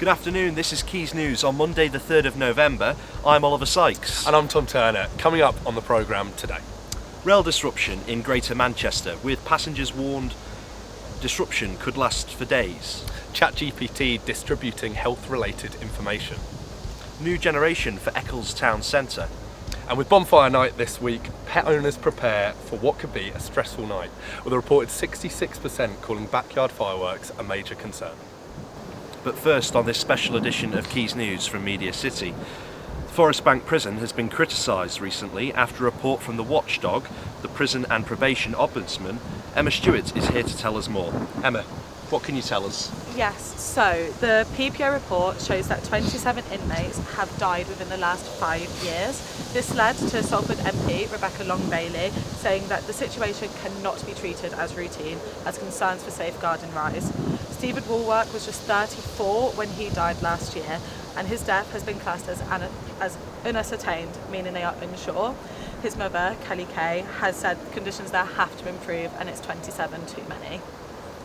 Good afternoon, this is Quays News on Monday the 3rd of November. I'm Oliver Sykes. And I'm Tom Turner. Coming up on the programme today. Rail disruption in Greater Manchester, with passengers warned disruption could last for days. ChatGPT distributing health-related information. New generation for Eccles Town Centre. And with bonfire night this week, pet owners prepare for what could be a stressful night, with a reported 66% calling backyard fireworks a major concern. But first, on this special edition of Quays News from Media City, Forest Bank Prison has been criticised recently after a report from the watchdog, the Prison and Probation Ombudsman. Emma Stewart is here to tell us more. Emma, what can you tell us? Yes, so the PPO report shows that 27 inmates have died within the last 5 years. This led to Salford MP Rebecca Long-Bailey saying that the situation cannot be treated as routine as concerns for safeguarding rise. Stephen Woolwork was just 34 when he died last year, and his death has been classed as unascertained, meaning they are unsure. His mother, Kelly Kay, has said conditions there have to improve, and it's 27 too many.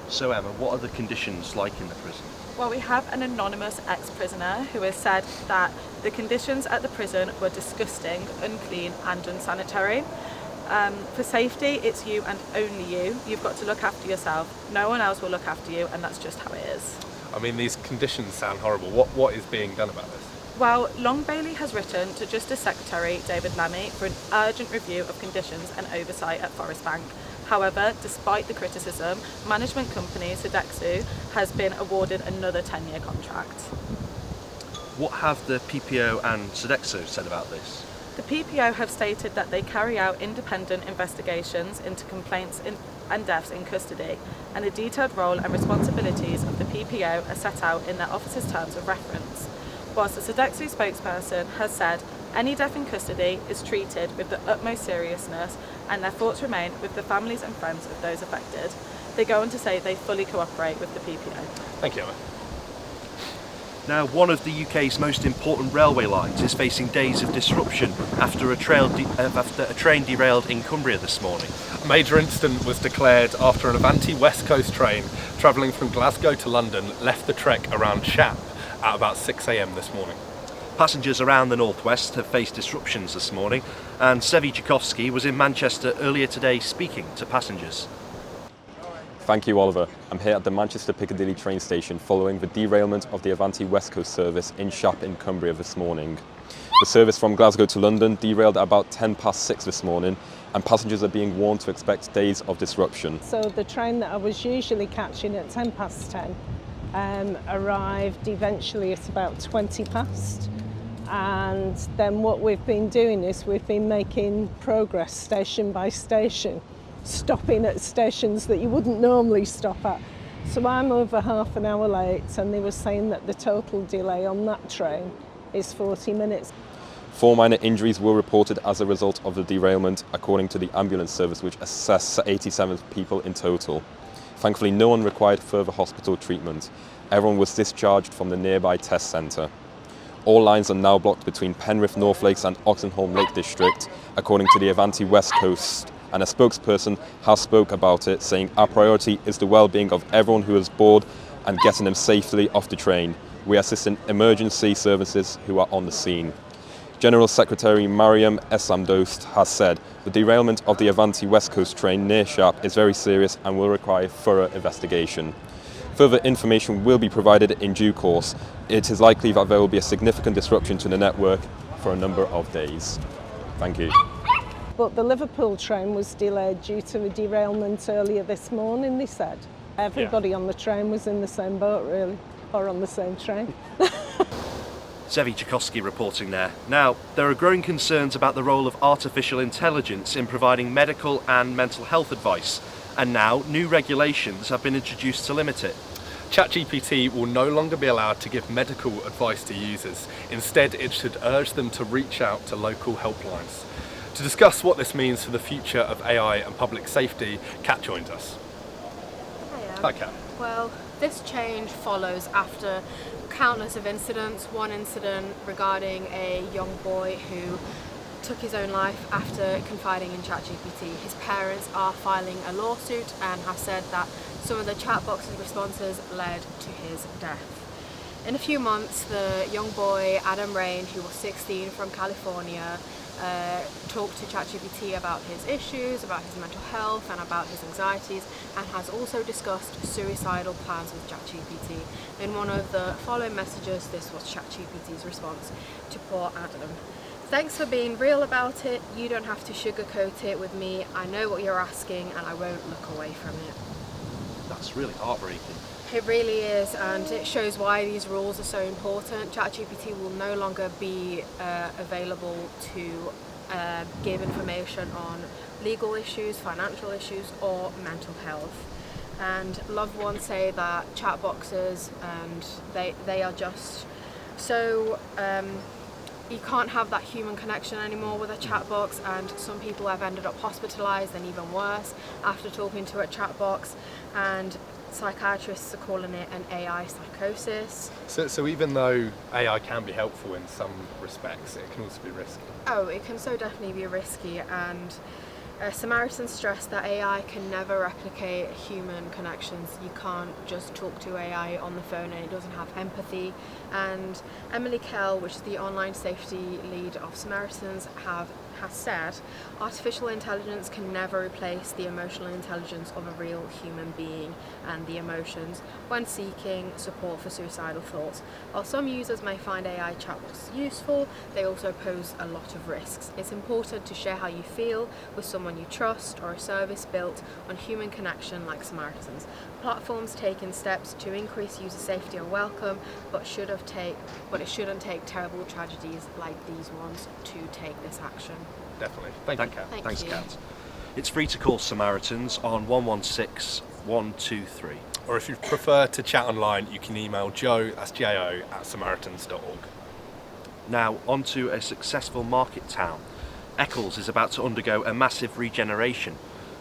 So Emma, what are the conditions like in the prison? Well, we have an anonymous ex-prisoner who has said that the conditions at the prison were disgusting, unclean and unsanitary. For safety, it's you and only you. You've got to look after yourself. No one else will look after you, and that's just how it is. I mean, these conditions sound horrible. What is being done about this? Well, Long-Bailey has written to Justice Secretary David Lammy for an urgent review of conditions and oversight at Forest Bank. However, despite the criticism, management company Sodexo has been awarded another 10-year contract. What have the PPO and Sodexo said about this? The PPO have stated that they carry out independent investigations into complaints and deaths in custody, and the detailed role and responsibilities of the PPO are set out in their officer's terms of reference. Whilst the Sodexo spokesperson has said any death in custody is treated with the utmost seriousness and their thoughts remain with the families and friends of those affected. They go on to say they fully cooperate with the PPO. Thank you, Emma. Now, one of the UK's most important railway lines is facing days of disruption after a train derailed in Cumbria this morning. A major incident was declared after an Avanti West Coast train travelling from Glasgow to London left the trek around Shap at about 6 a.m. this morning. Passengers around the northwest have faced disruptions this morning, and Sevi Tchaikovsky was in Manchester earlier today speaking to passengers. Thank you, Oliver. I'm here at the Manchester Piccadilly train station following the derailment of the Avanti West Coast service in Shap in Cumbria this morning. The service from Glasgow to London derailed at about 6:10 this morning, and passengers are being warned to expect days of disruption. So the train that I was usually catching at 10:10 arrived eventually at about 20 past. And then what we've been doing is we've been making progress station by station, stopping at stations that you wouldn't normally stop at. So I'm over half an hour late, and they were saying that the total delay on that train is 40 minutes. 4 minor injuries were reported as a result of the derailment, according to the ambulance service, which assessed 87 people in total. Thankfully, no one required further hospital treatment. Everyone was discharged from the nearby test centre. All lines are now blocked between Penrith North Lakes and Oxenholme Lake District, according to the Avanti West Coast, and a spokesperson has spoke about it, saying our priority is the well-being of everyone who is aboard and getting them safely off the train. We are assisting emergency services who are on the scene. General Secretary Mariam Essamdost has said the derailment of the Avanti West Coast train near Shap is very serious and will require thorough investigation. Further information will be provided in due course. It is likely that there will be a significant disruption to the network for a number of days. Thank you. But the Liverpool train was delayed due to a derailment earlier this morning, they said. Everybody on the train was in the same boat, really, or on the same train. Sevi Tchaikovsky reporting there. Now, there are growing concerns about the role of artificial intelligence in providing medical and mental health advice, and now new regulations have been introduced to limit it. ChatGPT will no longer be allowed to give medical advice to users. Instead, it should urge them to reach out to local helplines. To discuss what this means for the future of AI and public safety, Kat joins us. Hiya. Hi, Kat. Well, this change follows after countless of incidents. One incident regarding a young boy who took his own life after confiding in ChatGPT. His parents are filing a lawsuit and have said that some of the chat box's responses led to his death. In a few months, the young boy Adam Rain, who was 16 from California, talked to ChatGPT about his issues, about his mental health and about his anxieties, and has also discussed suicidal plans with ChatGPT. In one of the following messages, this was ChatGPT's response to poor Adam. Thanks for being real about it. You don't have to sugarcoat it with me. I know what you're asking and I won't look away from it. That's really heartbreaking. It really is, and it shows why these rules are so important. ChatGPT will no longer be available to give information on legal issues, financial issues, or mental health. And loved ones say that chat boxes, and they are just so you can't have that human connection anymore with a chat box, and some people have ended up hospitalised and even worse after talking to a chat box, and psychiatrists are calling it an AI psychosis. So even though AI can be helpful in some respects, it can also be risky. Oh, it can so definitely be risky, and Samaritans stress that AI can never replicate human connections. You can't just talk to AI on the phone and it doesn't have empathy. And Emily Kell, which is the online safety lead of Samaritans, has said artificial intelligence can never replace the emotional intelligence of a real human being and the emotions when seeking support for suicidal thoughts. While some users may find AI chatbots useful, they also pose a lot of risks. It's important to share how you feel with someone you trust, or a service built on human connection like Samaritans. Platforms taking steps to increase user safety are welcome, but it shouldn't take terrible tragedies like these ones to take this action. Definitely. Thank you, Kat. Thanks, you. Kat. It's free to call Samaritans on 116 123. Or if you prefer to chat online, you can email Joe, that's Jo, @samaritans.org. Now, on to a successful market town. Eccles is about to undergo a massive regeneration.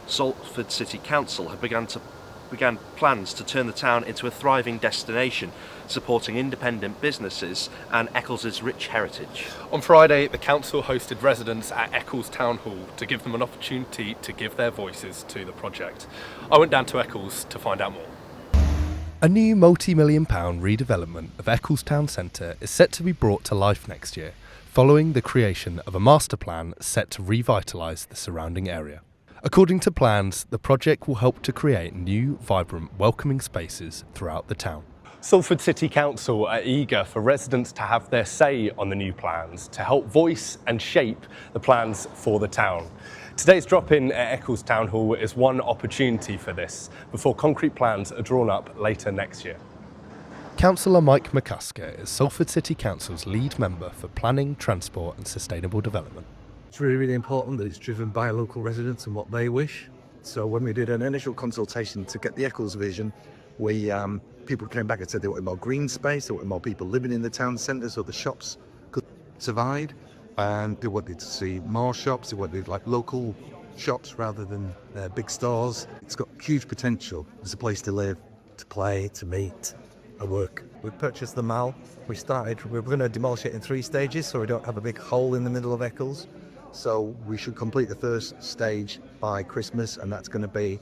Salford City Council have began plans to turn the town into a thriving destination, supporting independent businesses and Eccles' rich heritage. On Friday, the council hosted residents at Eccles Town Hall to give them an opportunity to give their voices to the project. I went down to Eccles to find out more. A new multi-million pound redevelopment of Eccles Town Centre is set to be brought to life next year, following the creation of a master plan set to revitalise the surrounding area. According to plans, the project will help to create new, vibrant, welcoming spaces throughout the town. Salford City Council are eager for residents to have their say on the new plans to help voice and shape the plans for the town. Today's drop-in at Eccles Town Hall is one opportunity for this, before concrete plans are drawn up later next year. Councillor Mike McCusker is Salford City Council's lead member for planning, transport and sustainable development. It's really, really important that it's driven by local residents and what they wish. So when we did an initial consultation to get the Eccles vision, people came back and said they wanted more green space, they wanted more people living in the town centre so the shops could survive, and they wanted to see more shops, they wanted like local shops rather than big stores. It's got huge potential. There's a place to live, to play, to meet, and work. We purchased the mall. We were going to demolish it in 3 stages so we don't have a big hole in the middle of Eccles. So we should complete the first stage by Christmas, and that's going to be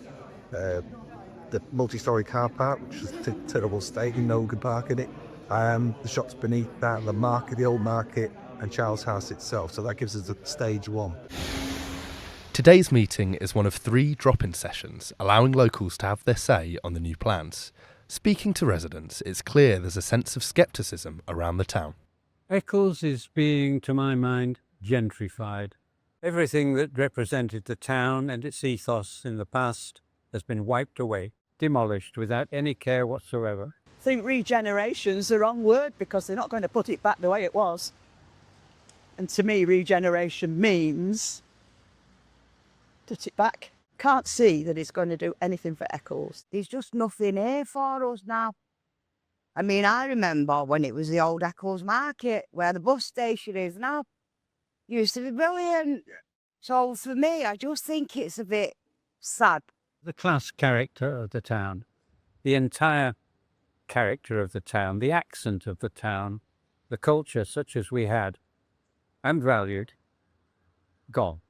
the multi-storey car park, which is a terrible state, no good park in it. The shops beneath that, the market, the old market, and Charles House itself. So that gives us stage 1. Today's meeting is one of 3 drop-in sessions, allowing locals to have their say on the new plans. Speaking to residents, it's clear there's a sense of scepticism around the town. Eccles is being, to my mind, gentrified. Everything that represented the town and its ethos in the past has been wiped away, demolished without any care whatsoever. I think regeneration's the wrong word because they're not going to put it back the way it was. And to me, regeneration means put it back. Can't see that it's going to do anything for Eccles. There's just nothing here for us now. I mean, I remember when it was the old Eccles Market, where the bus station is now. Used to be brilliant. So for me, I just think it's a bit sad. The class character of the town, the entire character of the town, the accent of the town, the culture such as we had and valued, gone.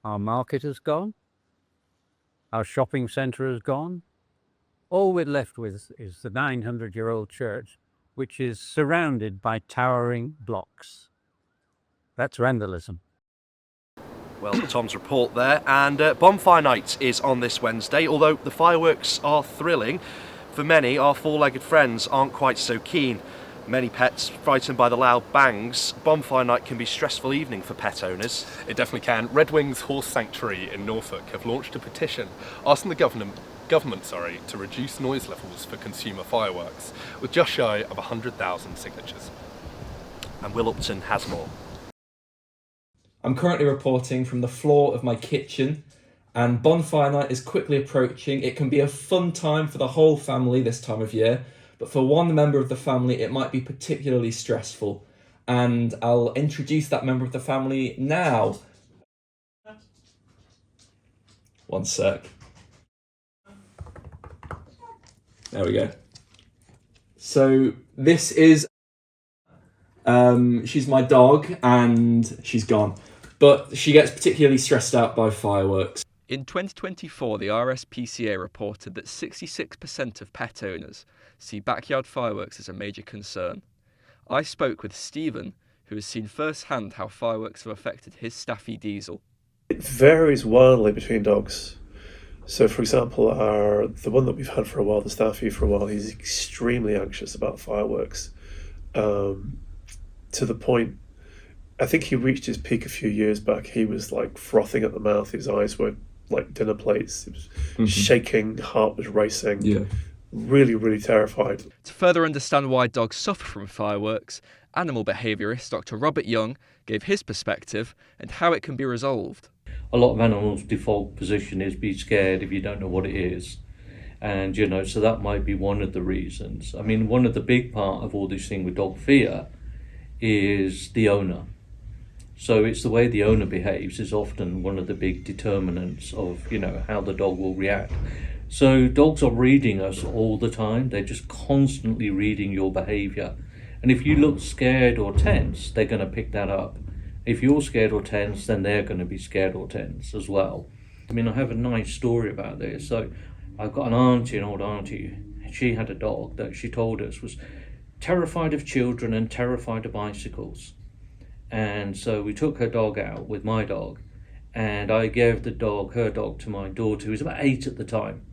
Our market has gone. Our shopping centre has gone. All we're left with is the 900-year-old church which is surrounded by towering blocks. That's vandalism. Well, Tom's report there, and bonfire night is on this Wednesday. Although the fireworks are thrilling, for many our four-legged friends aren't quite so keen. Many pets frightened by the loud bangs. Bonfire night can be a stressful evening for pet owners. It definitely can. Red Wings Horse Sanctuary in Norfolk have launched a petition asking the government to reduce noise levels for consumer fireworks, with just shy of 100,000 signatures. And Will Upton has more. I'm currently reporting from the floor of my kitchen, and bonfire night is quickly approaching. It can be a fun time for the whole family this time of year, but for one member of the family it might be particularly stressful. And I'll introduce that member of the family now. One sec. There we go. So this is she's my dog, and she's gone. But she gets particularly stressed out by fireworks. In 2024, the RSPCA reported that 66% of pet owners see backyard fireworks as a major concern. I spoke with Stephen, who has seen firsthand how fireworks have affected his Staffy Diesel. It varies wildly between dogs. So, for example, the one that we've had for a while, the Staffy for a while, he's extremely anxious about fireworks. To the point, I think he reached his peak a few years back. He was like frothing at the mouth. His eyes were like dinner plates. He was shaking, heart was racing. Yeah. Really, really terrified. To further understand why dogs suffer from fireworks, animal behaviourist Dr. Robert Young gave his perspective and how it can be resolved. A lot of animals' default position is be scared if you don't know what it is. And, so that might be one of the reasons. I mean, one of the big part of all this thing with dog fear is the owner. So it's the way the owner behaves is often one of the big determinants of, how the dog will react. So dogs are reading us all the time. They're just constantly reading your behaviour. And if you look scared or tense, they're going to pick that up. If you're scared or tense, then they're going to be scared or tense as well. I mean, I have a nice story about this. So I've got an old auntie. She had a dog that she told us was terrified of children and terrified of bicycles. And so we took her dog out with my dog, and I gave her dog to my daughter, who was about 8 at the time.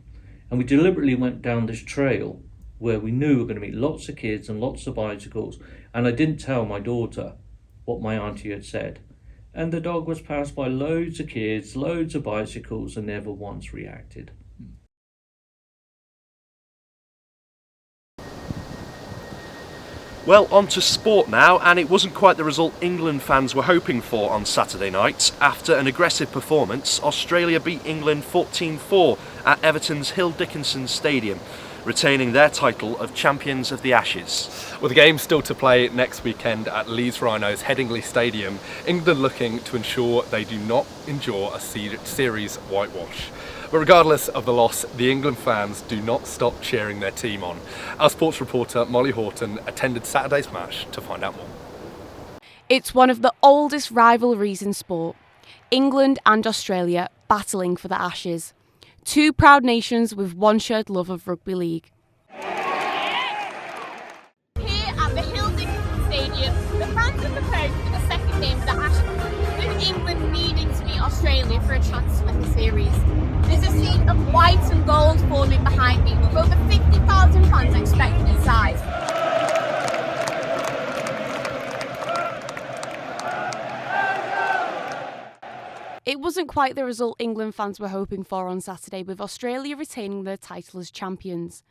And we deliberately went down this trail where we knew we were going to meet lots of kids and lots of bicycles. And I didn't tell my daughter what my auntie had said. And the dog was passed by loads of kids, loads of bicycles, and never once reacted. Well, on to sport now, and it wasn't quite the result England fans were hoping for on Saturday night. After an aggressive performance, Australia beat England 14-4 at Everton's Hill Dickinson Stadium, retaining their title of Champions of the Ashes. With the game still to play next weekend at Leeds Rhinos Headingley Stadium, England looking to ensure they do not endure a series whitewash. But regardless of the loss, the England fans do not stop cheering their team on. Our sports reporter Molly Horton attended Saturday's match to find out more. It's one of the oldest rivalries in sport. England and Australia battling for the Ashes. Two proud nations with one shared love of rugby league. Here at the Hill Dickinson Stadium, the fans are preparing for the second game of the Ashes, with England needing to beat Australia for a chance to win the series. There's a scene of white and gold forming behind me, with over 50,000 fans expected inside. It wasn't quite the result England fans were hoping for on Saturday, with Australia retaining their title as champions.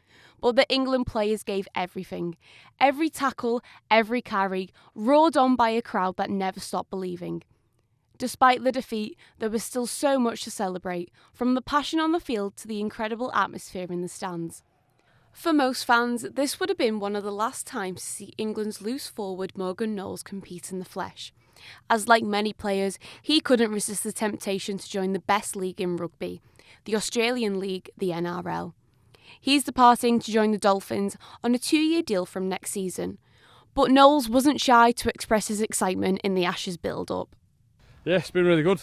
But the England players gave everything. Every tackle, every carry, roared on by a crowd that never stopped believing. Despite the defeat, there was still so much to celebrate, from the passion on the field to the incredible atmosphere in the stands. For most fans, this would have been one of the last times to see England's loose forward Morgan Knowles compete in the flesh, as like many players, he couldn't resist the temptation to join the best league in rugby, the Australian League, the NRL. He's departing to join the Dolphins on a 2-year deal from next season, but Knowles wasn't shy to express his excitement in the Ashes build-up. Yeah, it's been really good.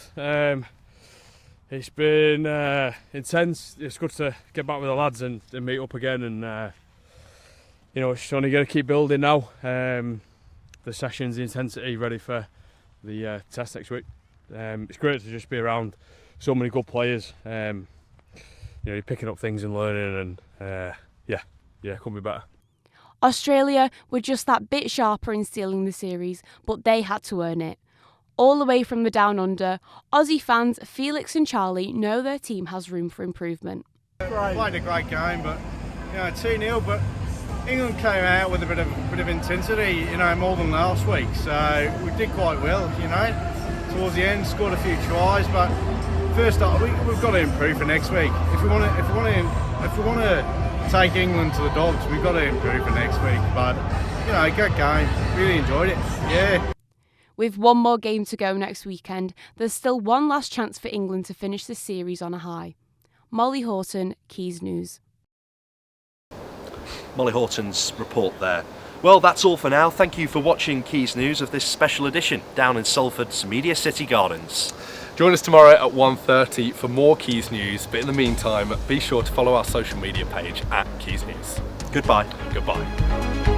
It's been intense. It's good to get back with the lads and meet up again, and you know, it's only going to keep building now. The sessions, the intensity, ready for the test next week. It's great to just be around so many good players. You know, you're picking up things and learning, and yeah, couldn't be better. Australia were just that bit sharper in stealing the series, but they had to earn it. All the way from the Down Under, Aussie fans Felix and Charlie know their team has room for improvement. Played a great game, but 2-0. But England came out with a bit of intensity, more than last week. So we did quite well, Towards the end, scored a few tries, but first up, we've got to improve for next week. If we want to take England to the Dogs, we've got to improve for next week. But good game, really enjoyed it. Yeah. With one more game to go next weekend, there's still one last chance for England to finish the series on a high. Molly Horton, Quays News. Molly Horton's report there. Well, that's all for now. Thank you for watching Quays News of this special edition down in Salford's Media City Gardens. Join us tomorrow at 1:30 for more Quays News, but in the meantime, be sure to follow our social media page at Quays News. Goodbye. Goodbye.